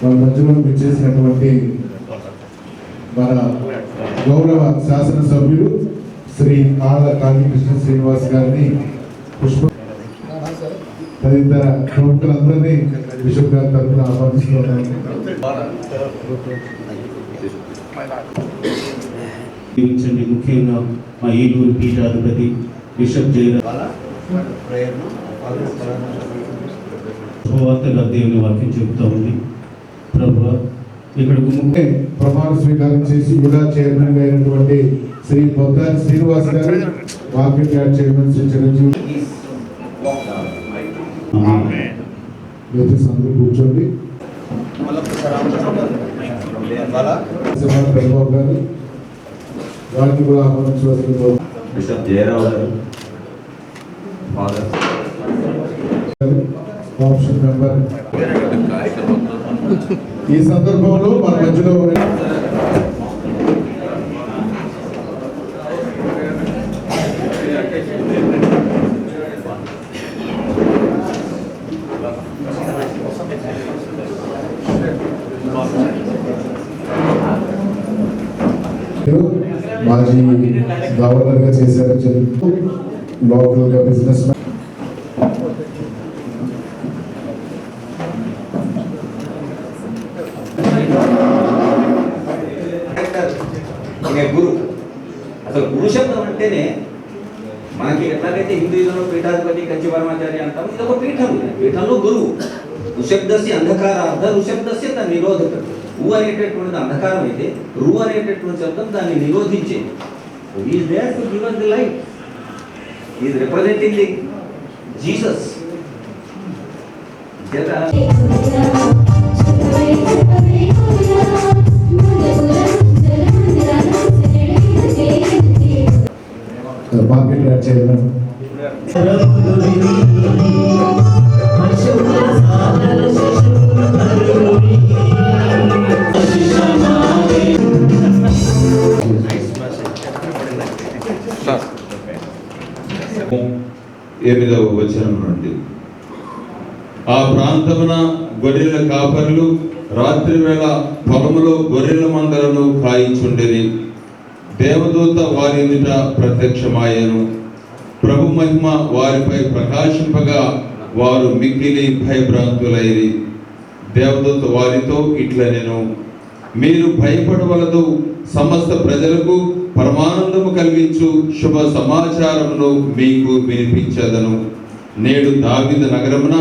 వాళ్ళ మధ్యలో విచ్చేసినటువంటి మన గౌరవ శాసనసభ్యులు శ్రీ ఆళ్ళ కాళీకృష్ణ శ్రీనివాస్ గారిని పుష్ప తదితర ప్రముఖులందరినీ బిషప్ గారి తరఫున ఆహ్వానిస్తున్నాను. ముఖ్యంగా మా ఏలూరు పీఠాధిపతి బిషప్ శుభవార్తగా దేవుని వాక్యం చెబుతా ఉంది. ప్రభువా, ఇక్కడ ప్రమాణ స్వీకారం చేసి యుడా చైర్మన్ గా అయినటువంటి Shri Boddani Srinivas garu, market yard chairman Shri Chiranjeevi అందరూ కూర్చోండి. బాబు గారు వారిని కూడా ఆహ్వానించవలసింది. బిషప్ జయరావు గారు, ఆప్షన్ మెంబర్. ఈ సందర్భంలో మన మధ్యలో మాజీ గవర్నర్ గా చేశారు, లోకల్ గా బిజినెస్ గురు. అసలు గురు శబ్దం అంటేనే మనకి ఎట్లాగైతే హిందూయిజంలో పీఠాధిపతి కంచి పరమాచార్య అంటాం, ఇది ఒక పీఠం. పీఠంలో గురువు. రుషబ్దస్య అంధకారార్థ రుషబ్దస్య దాని నిరోధక. ఊ అనేటటువంటిది అంధకారం అయితే రు అనేటటువంటి శబ్దం దాన్ని నిరోధించే. He is there to give us the light. He is representing the Jesus. Market yard chairman ఎనిమిదవ వచనం నుండి, ఆ ప్రాంతమున గొర్రెల కాపరులు రాత్రి వేళ పొలములో గొర్రెల మందలను కాయించుండేది. దేవదూత వారి ఎదుట ప్రత్యక్షమాయను. ప్రభు మహిమ వారిపై ప్రకాశింపగా వారు మిక్కిలి భయభ్రాంతులైరి. దేవదూత వారితో ఇట్లనెను, మీరు భయపడవలదు. సమస్త ప్రజలకు పరమానందము కలిగించు శుభ సమాచారమును మీకు వినిపించదను. నేడు దావీదు నగరమున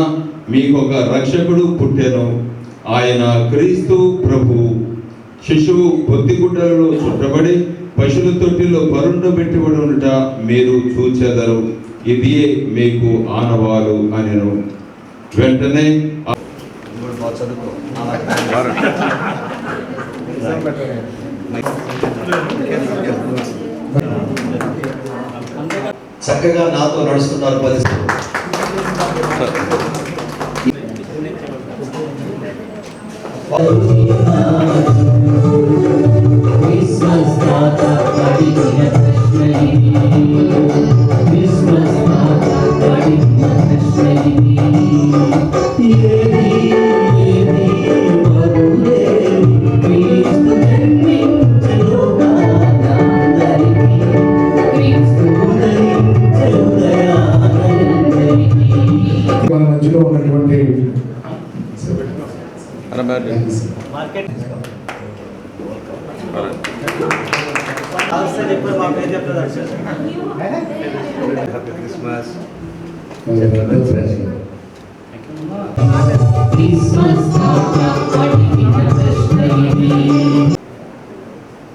మీకు ఒక రక్షకుడు పుట్టెను. ఆయన క్రీస్తు ప్రభు. శిశువు పొత్తిగుడ్డలలో చుట్టబడి పశువుల తొట్టిలో పరుండబెట్టబడి ఉండుట మీరు చూచెదరు. ఇదియే మీకు ఆనవాలు అనెను. వెంటనే చక్కగా నాతో నడుస్తున్నారు. 10 మన మధ్యలో ఉన్నటువంటి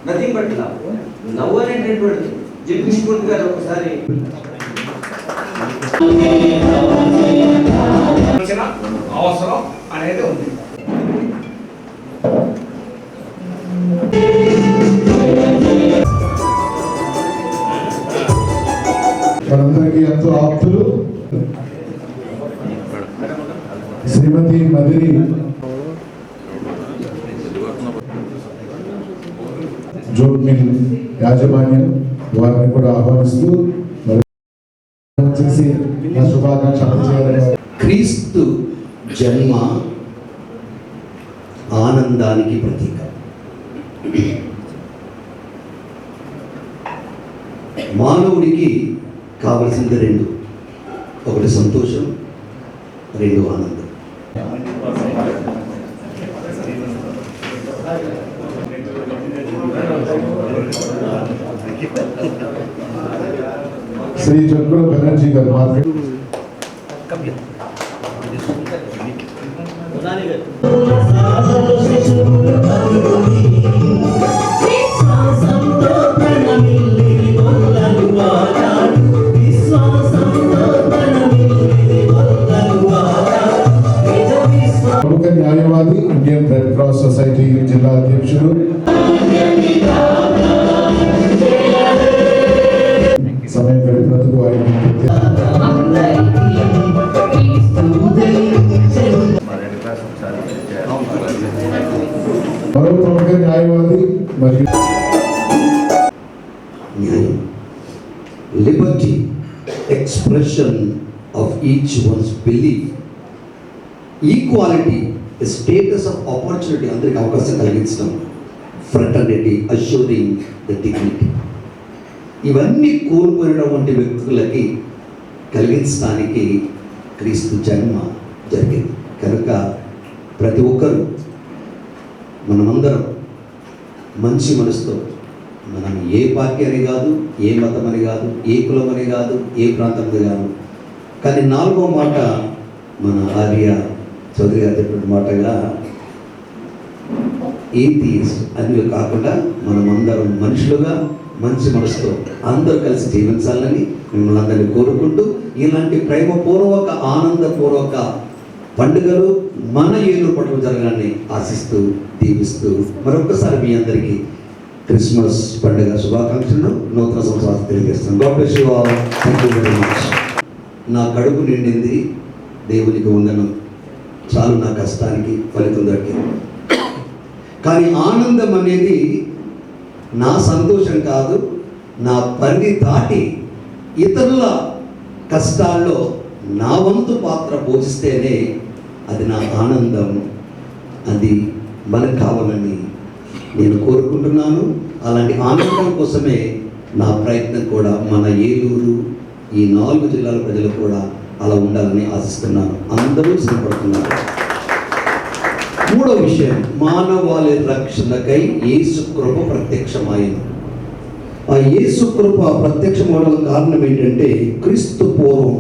నథింగ్ బట్ లవ్. లవ్ అనేటటువంటిది జగదీశ్వరుడు గారు ఒకసారి అవసరం అనేది ఉంది. మనందరికీ ఎంతో ఆప్తులు శ్రీమతి మదిరి జూట్ మిల్ యాజమాన్యం వారిని కూడా ఆహ్వానిస్తూ చేసి నా శుభాకాంక్షలు చేయాలని. క్రీస్తు జన్మ ఆనందానికి ప్రతీక. మానవుడికి కావలసింది రెండు, ఒకటి సంతోషం, రెండు ఆనందం. శ్రీ చక్ర బెనర్జీ గారు మార్కెట్ ప్రముఖ న్యాయవాది, ఇండియన్ రెడ్ క్రాస్ సొసైటీ జిల్లా అధ్యక్షుడు, సమయం గడిపినందుకు వారికి మరో ప్రముఖ న్యాయవాది మరియు న్యాయం, Liberty, expression of each one's belief, equality, status of opportunity, అందరికి అవకాశం కలిగించడం, ఫ్రెటర్నిటీ, అష్యూరింగ్ ద డిగ్నిటీ. ఇవన్నీ కోల్పోయినటువంటి వ్యక్తులకి కలిగించడానికి క్రీస్తు జన్మ జరిగింది. కనుక ప్రతి ఒక్కరూ మనమందరం మంచి మనసుతో, మనం ఏ పార్టీ అని కాదు, ఏ మతం అని కాదు, ఏ కులం అని కాదు, ఏ ప్రాంతం అని కాదు, కానీ నాలుగో మాట మన ఆర్య చౌదరి గారు చెప్పిన మాటగా ఏథీయిస్ట్ అని కాకుండా మనమందరం మనుషులుగా మంచి మనసుతో అందరూ కలిసి జీవించాలని మిమ్మల్ని అందరినీ కోరుకుంటూ, ఇలాంటి ప్రేమపూర్వక ఆనందపూర్వక పండుగలు మన ఏలూరు పట్టణం జరగాలని ఆశిస్తూ దీవిస్తూ మరొకసారి మీ అందరికీ క్రిస్మస్ పండుగ శుభాకాంక్షలు, నూతన సంవత్సరాలు తెలియజేస్తున్నాను. God bless you all. Thank you very much. నా కడుపు నిండింది, దేవునికి వందనం, చాలు నా కష్టానికి ఫలితం దక్కింది. కానీ ఆనందం అనేది నా సంతోషం కాదు, నా పరిధి దాటి ఇతరుల కష్టాల్లో నా వంతు పాత్ర పోషిస్తేనే అది నా ఆనందం. అది మనకు కావాలని నేను కోరుకుంటున్నాను. అలాంటి ఆనందం కోసమే నా ప్రయత్నం కూడా మన ఏలూరు, ఈ 4 జిల్లాల ప్రజలు కూడా అలా ఉండాలని ఆశిస్తున్నాను. అందరూ శ్రమపడుతున్నారు. మూడో విషయం, మానవాళి రక్షణకై యేసు కృప ప్రత్యక్షమైంది. ఆ యేసు కృప ప్రత్యక్షమవడానికి కారణం ఏంటంటే, క్రీస్తు పూర్వం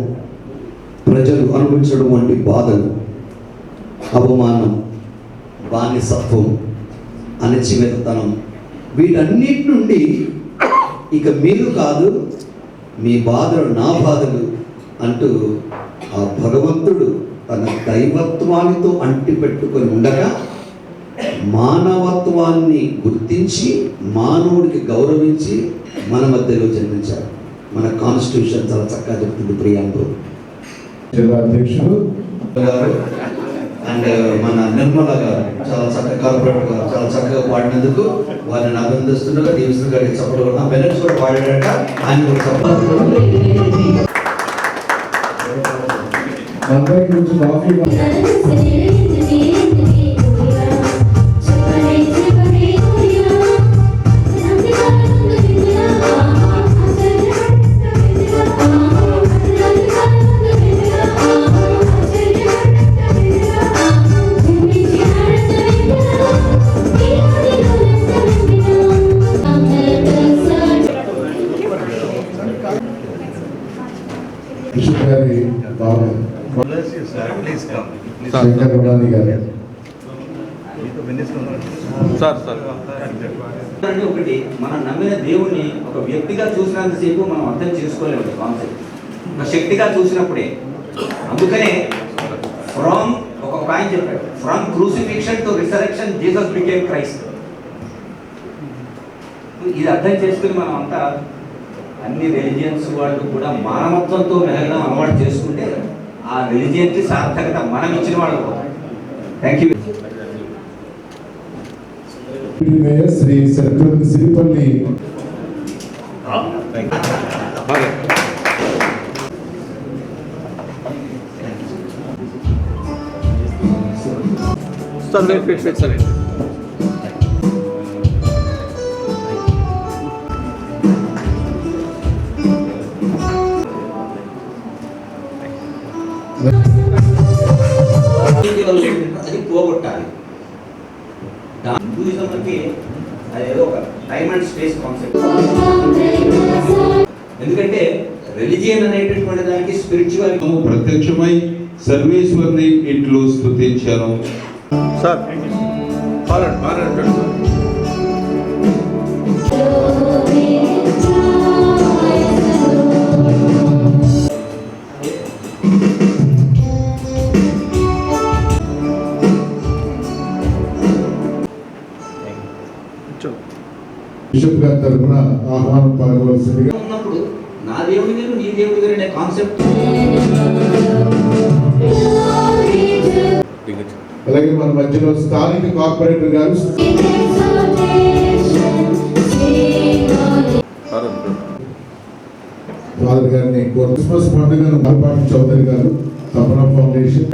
ప్రజలు అనుభవించినటువంటి బాధలు, అవమానం, బానిసత్వం, అణచివేతనం, వీటన్నిటి నుండి ఇక మీరు కాదు, మీ బాధలు నా బాధలు అంటూ ఆ భగవంతుడు తన దైవత్వానితో అంటిపెట్టుకొని ఉండగా మానవత్వాన్ని గుర్తించి మానవుడికి గౌరవించి మన మధ్యలో జన్మించారు. మన కాన్స్టిట్యూషన్ చాలా చక్కగా చెప్తుంది. ప్రియాంబు జిల్లా అధ్యక్షుడు గారు అండ్ మన నిర్మల గారు చాలా చక్కగా, కార్పొరేటర్ గారు చాలా చక్కగా పాడినందుకు వారిని అభినందిస్తుండగా దీవిస్తూ గారికి చప్పట్లు కూడా బెనర్స్ కూడా పాడాడట, ఆయన కూడా చప్పట్లు. అందరి గురించి కాఫీ గారి బాబు శంకర్ గుణాని గారు. ఒకటి, మనం నమ్మిన దేవుణ్ణి ఒక వ్యక్తిగా చూసినంతసేపు మనం అర్థం చేసుకోలేము కాన్సెప్ట్, ఒక శక్తిగా చూసినప్పుడే. అందుకనే ఫ్రమ్ ఒక పాయింట్ చెప్పాడు, from crucifixion to resurrection Jesus became Christ. ఇది అర్థం చేసుకుని మనం అంతా అన్ని రిలీజియన్స్ వాళ్ళు కూడా మానవత్వంతో మెలగడం అలవాటు చేసుకుంటే ఆ రిలీజియన్కి సార్థకత మనం ఇచ్చిన వాళ్ళు. Thank you. Mayor Shri Siripalli అది పోగొట్టాలి. హిందూయిజంకి అదేదో ఒక టైమ్ అండ్ స్పేస్ కాన్సెప్ట్. ఎందుకంటే రిలీజియన్ అనేటటువంటి దానికి స్పిరిచువల్ ప్రత్యక్షమై సర్వేశ్వరుని ఇట్లు స్తుతించాను. సార్ బిషప్ గారి తరఫున ఆహ్వానం పలకవలసిందిగా. ఉన్నప్పుడు నా దేవుడి వేరు నీ దేవుడి వేరు అనే కాన్సెప్ట్. అలాగే మన మధ్యలో స్థానిక కార్పొరేటర్ గారు ఫాదర్ గారిని క్రిస్మస్ పండుగను మరపాటి చౌదరి గారు తపన ఫౌండేషన్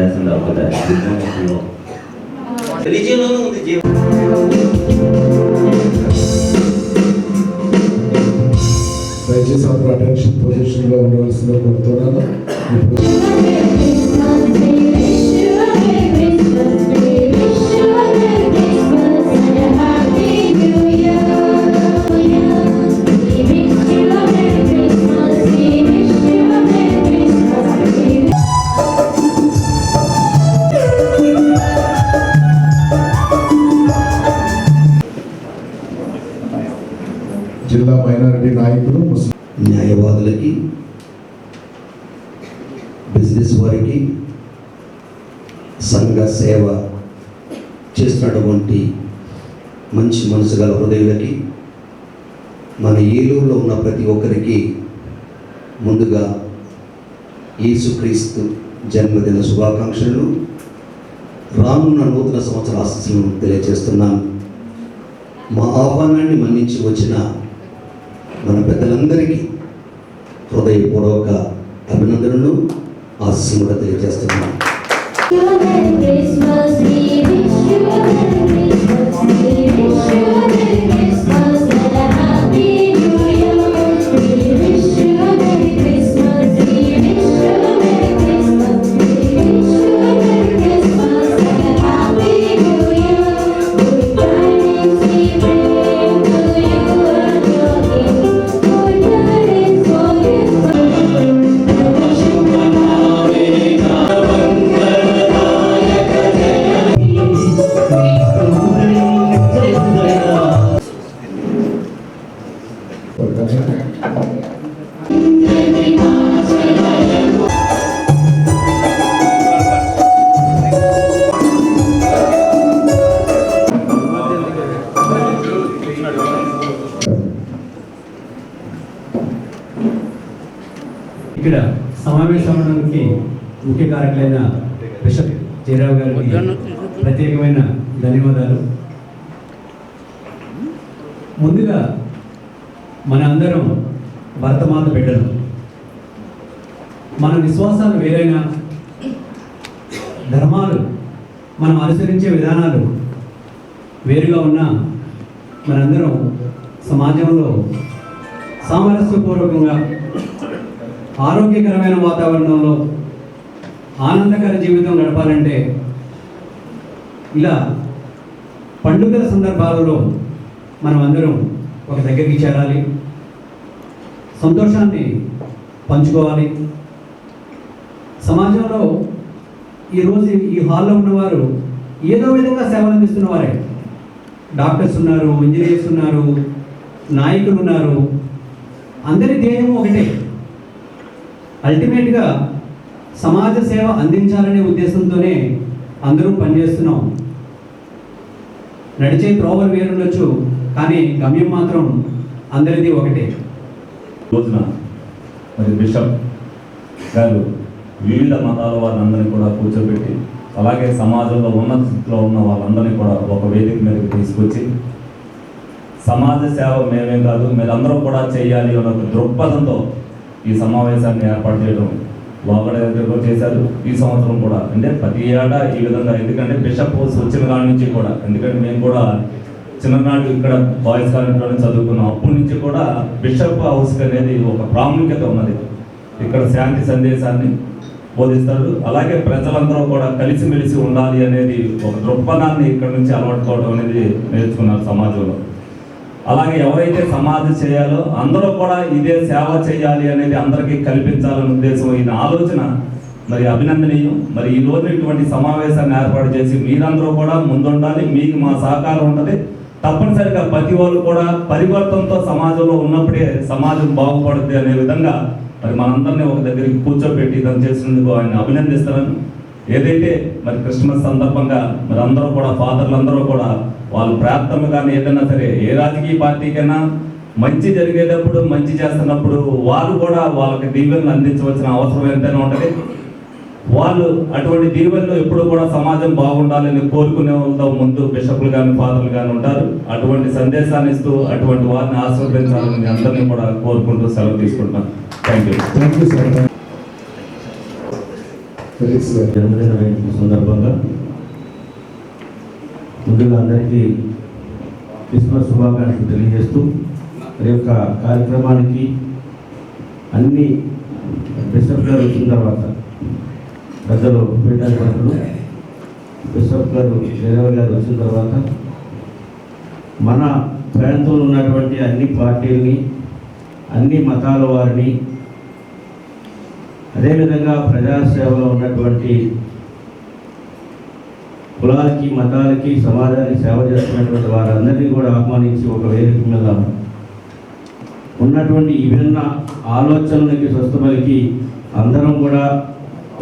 రిలీజియన్లోనూ ఉంది జీవం. దయచేసి అందరూ అటెన్షన్ పొజిషన్ లో ఉండవలసిందిగా కోరుతున్నాను. జిల్లా మైనారిటీ నాయకులు, న్యాయవాదులకి, బిజినెస్ వారికి, సంఘ సేవ చేస్తున్నటువంటి మంచి మనసు గల హృదయులకి, మన ఏలూరులో ఉన్న ప్రతి ఒక్కరికి ముందుగా యేసుక్రీస్తు జన్మదిన శుభాకాంక్షలు, రానున్న నూతన సంవత్సర ఆశీస్సులను తెలియజేస్తున్నాను. మా ఆహ్వానాన్ని మన్నించి వచ్చిన మన పెద్దలందరికీ హృదయపూర్వక అభినందనలు, ఆశీస్సులు కూడా తెలియజేస్తున్నాను. ఇక్కడ సమావేశానికి ముఖ్య కారకులైన బిషప్ జయరావు గారికి ప్రత్యేకమైన ధన్యవాదాలు. ముందుగా మన అందరం భరతమాత బిడ్డలు. మన విశ్వాసాలు వేరైనా, ధర్మాలు మనం అనుసరించే విధానాలు వేరుగా ఉన్నా మనందరం సమాజంలో సామరస్యపూర్వకంగా ఆరోగ్యకరమైన వాతావరణంలో ఆనందకర జీవితం గడపాలంటే ఇలా పండుగల సందర్భాలలో మనం అందరం ఒక దగ్గరికి చేరాలి, సంతోషాన్ని పంచుకోవాలి. సమాజంలో ఈరోజు ఈ హాల్లో ఉన్నవారు ఏదో విధంగా సేవలు అందిస్తున్నవారే. డాక్టర్స్ ఉన్నారు, ఇంజనీర్స్ ఉన్నారు, నాయకులు ఉన్నారు. అందరి ధ్యేయము ఒకటే, అల్టిమేట్గా సమాజ సేవ అందించాలనే ఉద్దేశంతోనే అందరూ పనిచేస్తున్నాం. నడిచే త్రోవలు వేరుండొచ్చు, కానీ గమ్యం మాత్రం అందరిది ఒకటే. రోజున మరి బిషప్ గారు వివిధ మతాల వాళ్ళందరినీ కూడా కూర్చోబెట్టి, అలాగే సమాజంలో ఉన్నత స్థితిలో ఉన్న వాళ్ళందరినీ కూడా ఒక వేదిక మీదకి తీసుకొచ్చి సమాజ సేవ మేమే కాదు మీరందరూ కూడా చేయాలి అన్న ఒక దృక్పథంతో ఈ సమావేశాన్ని ఏర్పాటు చేయడం లోగడ చేశారు. ఈ సంవత్సరం కూడా అంటే ప్రతి ఏటా ఈ విధంగా, ఎందుకంటే బిషప్ హౌస్ వచ్చిన కాడి నుంచి కూడా, ఎందుకంటే మేము కూడా చిన్ననాడు ఇక్కడ బాయ్స్ కాలేజీలోనే చదువుకున్నాం. అప్పటి నుంచి కూడా బిషప్ హౌస్ అనేది ఒక ప్రాముఖ్యత ఉన్నది. ఇక్కడ శాంతి సందేశాన్ని బోధిస్తాడు. అలాగే ప్రజలందరూ కూడా కలిసిమెలిసి ఉండాలి అనేది ఒక దృక్పథాన్ని ఇక్కడ నుంచి అలవాటుకోవడం అనేది నేర్చుకున్నారు సమాజంలో. అలాగే ఎవరైతే సమాధి చేయాలో అందరూ కూడా ఇదే సేవ చేయాలి అనేది అందరికీ కల్పించాలనే ఉద్దేశం, ఈ ఆలోచన మరి అభినందనీయం. మరి ఈ రోజు ఇటువంటి సమావేశాన్ని ఏర్పాటు చేసి మీరందరూ కూడా ముందుండాలి, మీకు మా సహకారం ఉంటుంది. తప్పనిసరిగా ప్రతి వాళ్ళు కూడా పరివర్తనతో సమాజంలో ఉన్నప్పుడే సమాజం బాగుపడుతుంది అనే విధంగా మరి మనందరినీ ఒక దగ్గరికి కూర్చోబెట్టి ఇదని చేసినందుకు ఆయన అభినందిస్తున్నాను. ఏదైతే మరి క్రిస్మస్ సందర్భంగా మరి అందరూ కూడా ఫాదర్లందరూ కూడా వాళ్ళు ప్రార్థనలు కానీ ఏదైనా సరే, ఏ రాజకీయ పార్టీకైనా మంచి జరిగేటప్పుడు, మంచి చేస్తున్నప్పుడు వాళ్ళు కూడా వాళ్ళకి దీవెనలు అందించవలసిన అవసరం ఎంతైనా ఉంటుంది. వాళ్ళు అటువంటి దీవెనలు ఎప్పుడు కూడా సమాజం బాగుండాలని కోరుకునే వాళ్ళతో ముందు బిషప్లు కానీ ఫాదర్లు కానీ ఉంటారు. అటువంటి సందేశాన్ని ఇస్తూ అటువంటి వారిని ఆశీర్వదించాలని అందరినీ కూడా కోరుకుంటూ సెలవు తీసుకుంటున్నాను. Thank you. Thank you sir. జన్మదిన వేడుక సందర్భంగా ముందుగా అందరికీ క్రిస్మస్ శుభాకాంక్షలు తెలియజేస్తూ ఈ యొక్క కార్యక్రమానికి అన్ని బిషప్ గారు వచ్చిన తర్వాత పెద్దలు పీఠాధిపతులు బిషప్ గారు జయరావు గారు వచ్చిన తర్వాత మన ప్రాంతంలో ఉన్నటువంటి అన్ని పార్టీలని, అన్ని మతాల వారిని, అదేవిధంగా ప్రజాసేవలో ఉన్నటువంటి కులాలకి, మతాలకి, సమాజానికి సేవ చేస్తున్నటువంటి వారందరినీ కూడా ఆహ్వానించి ఒక వేదిక మీద ఉన్నటువంటి విభిన్న ఆలోచనలకి స్వస్థపలికి అందరం కూడా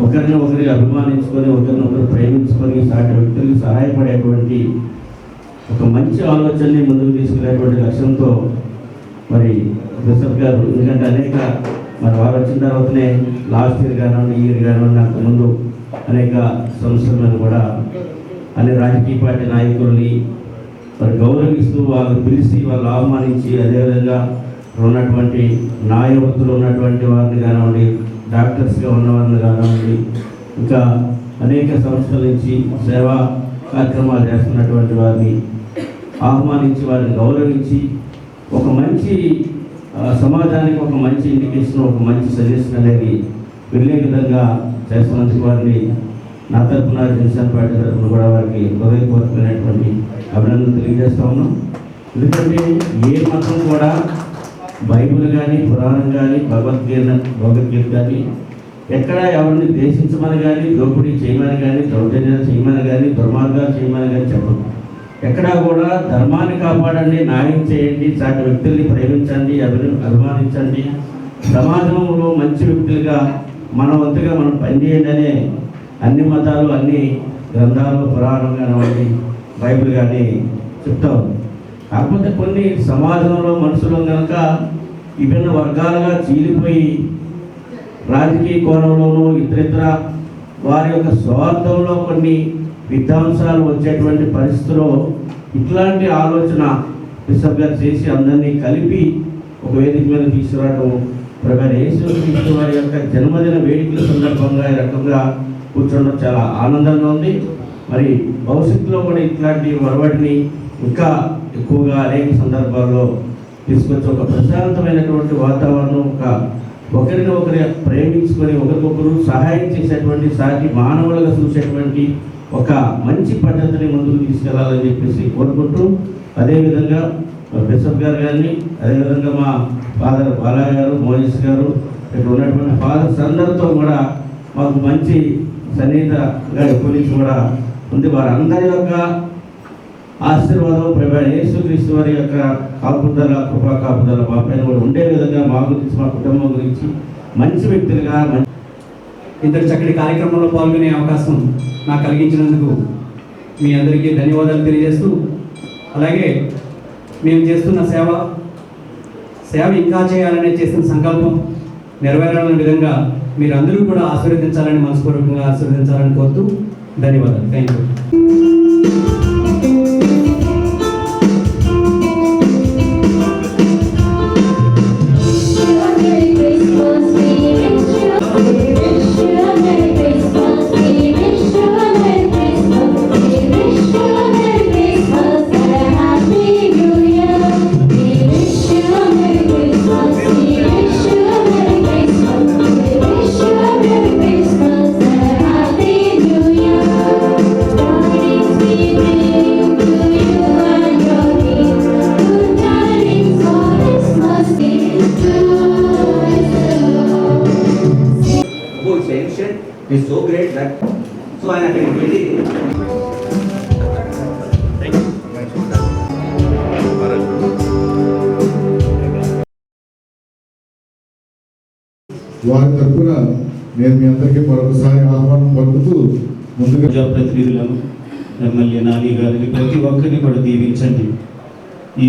ఒకరిని ఒకరికి అభిమానించుకొని, ఒకరిని ఒకరు ప్రేమించుకొని, సాటి వ్యక్తులకు సహాయపడేటువంటి ఒక మంచి ఆలోచనని ముందుకు తీసుకెళ్లేటువంటి లక్ష్యంతో మరి బిషప్ గారు, ఎందుకంటే అనేక మరి వారు వచ్చిన తర్వాతనే లాస్ట్ ఇయర్ కానివ్వండి, ఈ ఇయర్ కానివ్వండి, నాకు ముందు అనేక సంస్థల మీద కూడా అన్ని రాజకీయ పార్టీ నాయకుల్ని మరి గౌరవిస్తూ వాళ్ళు పిలిచి వాళ్ళు ఆహ్వానించి, అదేవిధంగా ఉన్నటువంటి న్యాయవృత్తులు ఉన్నటువంటి వారిని కానివ్వండి, డాక్టర్స్గా ఉన్నవారిని కానివ్వండి, ఇంకా అనేక సంస్థల నుంచి సేవా కార్యక్రమాలు చేస్తున్నటువంటి వారిని ఆహ్వానించి వారిని గౌరవించి ఒక మంచి సమాజానికి ఒక మంచి ఇండికేషన్, ఒక మంచి సజెషన్ అనేది వెళ్ళే విధంగా చేస్తున్నందుకు వారిని నా తరఫున జనసేన పార్టీ తరఫున కూడా వారికి హృదయపూర్వకమైనటువంటి అభినందనలు తెలియజేస్తా ఉన్నాం. ఎందుకంటే ఏ మతం కూడా బైబిల్ కానీ, పురాణం కానీ, భగవద్గీత కానీ ఎక్కడ ఎవరిని దేశించమని కానీ, దోపిడీ చేయమని కానీ, దౌర్జన్యాలు చేయమని కానీ, దుర్మార్గాలు చేయమని కానీ చెప్పదు. ఎక్కడా కూడా ధర్మాన్ని కాపాడండి, న్యాయం చేయండి, సాటి వ్యక్తుల్ని ప్రేమించండి, అభిమానించండి, సమాజంలో మంచి వ్యక్తులుగా మన వంతుగా మనం పనిచేయండి అనే అన్ని మతాలు, అన్ని గ్రంథాలు, పురాణం కానివ్వండి, బైబిల్ కానీ చెప్తా ఉంది. కాకపోతే కొన్ని సమాజంలో మనుషులు కనుక విభిన్న వర్గాలుగా చీలిపోయి రాజకీయ కోణంలోనూ ఇతరితర వారి యొక్క స్వార్థంలో కొన్ని విధ్వంసాలు వచ్చేటువంటి పరిస్థితుల్లో ఇట్లాంటి ఆలోచన బిషప్ గారు చేసి అందరినీ కలిపి ఒక వేదిక మీద తీసుకురావడం, ప్రభు యేసుక్రీస్తు వారి యొక్క జన్మదిన వేడుకల సందర్భంగా ఈ రకంగా కూర్చోవడం చాలా ఆనందంగా ఉంది. మరి భవిష్యత్తులో కూడా ఇట్లాంటి ఒరవడిని ఇంకా ఎక్కువగా అనేక సందర్భాల్లో తీసుకొచ్చి ఒక ప్రశాంతమైనటువంటి వాతావరణం, ఒకరిని ఒకరి ప్రేమించుకొని ఒకరికొకరు సహాయం చేసేటువంటి, సాటి మానవులుగా చూసేటువంటి ఒక మంచి పద్ధతిని ముందుకు తీసుకెళ్లాలని చెప్పేసి కోరుకుంటూ, అదేవిధంగా బిషప్ గారు కానీ, అదేవిధంగా మా ఫాదర్ బాలయ్య గారు, మోయిస్ గారు, ఇక్కడ ఉన్నటువంటి ఫాదర్స్ అందరితో కూడా మాకు మంచి సన్నిహితంగా ఎప్పటి నుంచి కూడా ఉంది. వారందరి యొక్క ఆశీర్వాదం ప్రభు యేసుక్రీస్తు వారి యొక్క కాపుదల, కృపా కాపుదల మా పైన కూడా ఉండే విధంగా మా గురించి, మా కుటుంబం గురించి మంచి వ్యక్తులుగా ఇంతటి చక్కటి కార్యక్రమంలో పాల్గొనే అవకాశం నాకు కలిగించినందుకు మీ అందరికీ ధన్యవాదాలు తెలియజేస్తూ, అలాగే మేము చేస్తున్న సేవ ఇంకా చేయాలనే చేస్తున్న సంకల్పం నెరవేరాలనే విధంగా మీరందరూ కూడా ఆశీర్వదించాలని, మనస్పూర్వకంగా ఆశీర్వదించాలని కోరుతూ ధన్యవాదాలు. Thank you. అక్కడికి వెళ్ళి వారి తరఫున నేను మీ అందరికీ మరొకసారి ఆహ్వానం పలుకుతూ ముందుగా ప్రజాప్రతినిధులను ఎమ్మెల్యే నాని గారిని ప్రతి ఒక్కరిని కూడా దీవించండి. ఈ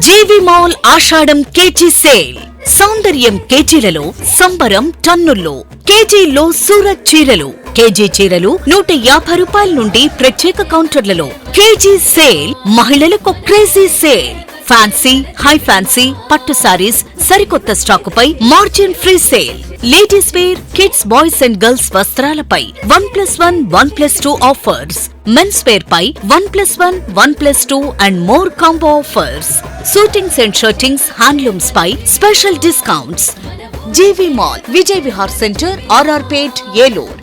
జేవి మాల్ ఆషాఢం కేజీ సేల్. సౌందర్యం కేజీలలో, సంబరం టన్నుల్లో. కేజీలో సూరత్ చీరలు, కేజీ చీరలు 150 రూపాయల నుండి ప్రత్యేక కౌంటర్లలో. KG sale. మహిళలకు crazy sale. Fancy, high fancy, పట్టు సారీస్ సరికొత్త స్టాకుపై margin free sale. Ladies wear, kids, boys and girls వస్త్రాలపై 1+1, 1+2 ఆఫర్స్. మెన్స్ వేర్ పై 1+1, 1+2 and more combo offers. Suitings and shirtings, handlooms పై special discounts. GV mall, Vijay Vihar centre, RR Pet, Eluru.